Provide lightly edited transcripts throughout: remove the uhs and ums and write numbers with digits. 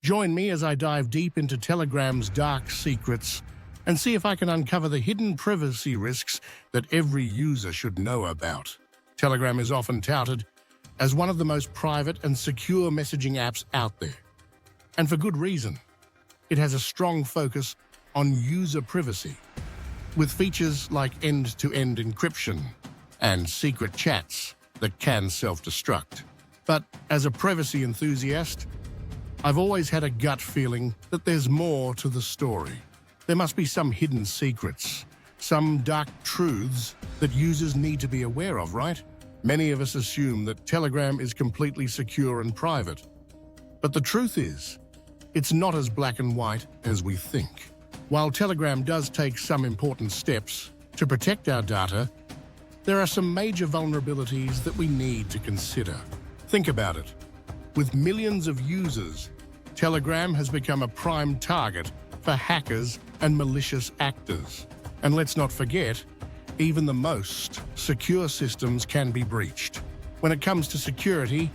Join me as I dive deep into Telegram's dark secrets and see if I can uncover the hidden privacy risks that every user should know about. Telegram is often touted as one of the most private and secure messaging apps out there. And for good reason. It has a strong focus on user privacy, with features like end-to-end encryption and secret chats that can self-destruct. But as a privacy enthusiast, I've always had a gut feeling that there's more to the story. There must be some hidden secrets, some dark truths that users need to be aware of, right? Many of us assume that Telegram is completely secure and private. But the truth is, it's not as black and white as we think. While Telegram does take some important steps to protect our data, there are some major vulnerabilities that we need to consider. Think about it. With millions of users, Telegram has become a prime target for hackers and malicious actors. And let's not forget, even the most secure systems can be breached. When it comes to security,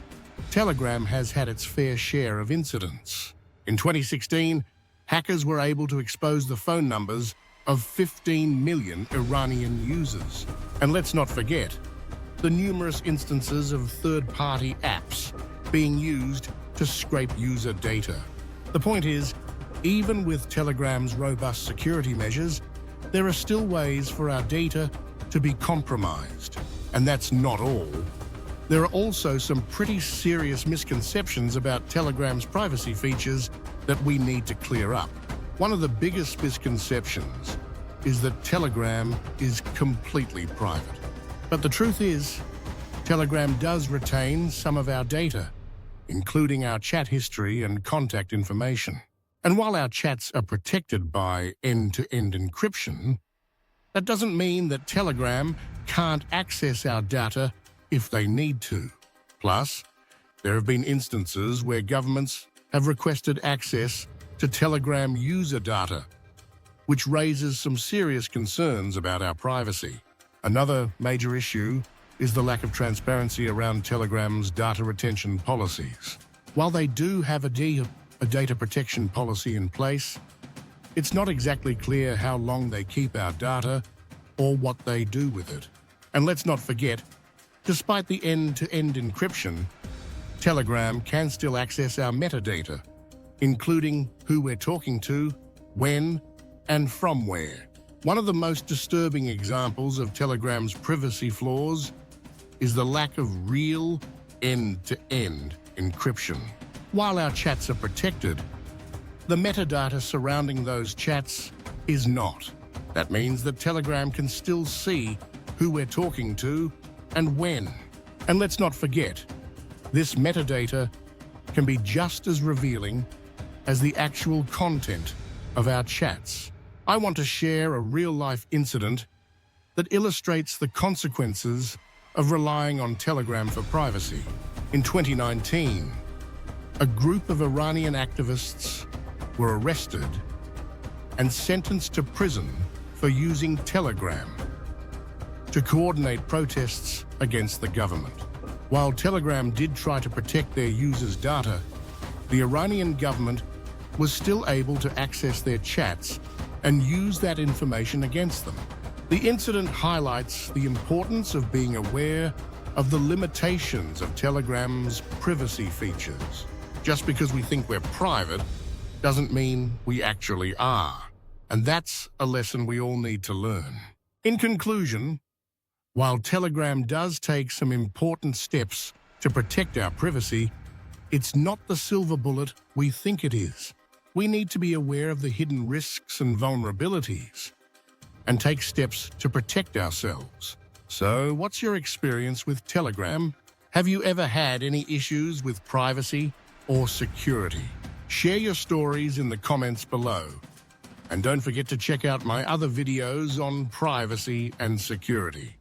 Telegram has had its fair share of incidents. In 2016, hackers were able to expose the phone numbers of 15 million Iranian users. And let's not forget the numerous instances of third-party apps being used to scrape user data. The point is, even with Telegram's robust security measures, there are still ways for our data to be compromised. And that's not all. There are also some pretty serious misconceptions about Telegram's privacy features that we need to clear up. One of the biggest misconceptions is that Telegram is completely private. But the truth is, Telegram does retain some of our data, including our chat history and contact information. And while our chats are protected by end-to-end encryption, that doesn't mean that Telegram can't access our data if they need to. Plus, there have been instances where governments have requested access to Telegram user data, which raises some serious concerns about our privacy. Another major issue is the lack of transparency around Telegram's data retention policies. While they do have a data protection policy in place, it's not exactly clear how long they keep our data or what they do with it. And let's not forget, despite the end-to-end encryption, Telegram can still access our metadata, including who we're talking to, when, and from where. One of the most disturbing examples of Telegram's privacy flaws is the lack of real end-to-end encryption. While our chats are protected, the metadata surrounding those chats is not. That means that Telegram can still see who we're talking to and when. And let's not forget, this metadata can be just as revealing as the actual content of our chats. I want to share a real-life incident that illustrates the consequences of relying on Telegram for privacy. In 2019, a group of Iranian activists were arrested and sentenced to prison for using Telegram to coordinate protests against the government. While Telegram did try to protect their users' data, the Iranian government was still able to access their chats and use that information against them. The incident highlights the importance of being aware of the limitations of Telegram's privacy features. Just because we think we're private doesn't mean we actually are. And that's a lesson we all need to learn. In conclusion, while Telegram does take some important steps to protect our privacy, it's not the silver bullet we think it is. We need to be aware of the hidden risks and vulnerabilities and take steps to protect ourselves. So, what's your experience with Telegram? Have you ever had any issues with privacy or security? Share your stories in the comments below. And don't forget to check out my other videos on privacy and security.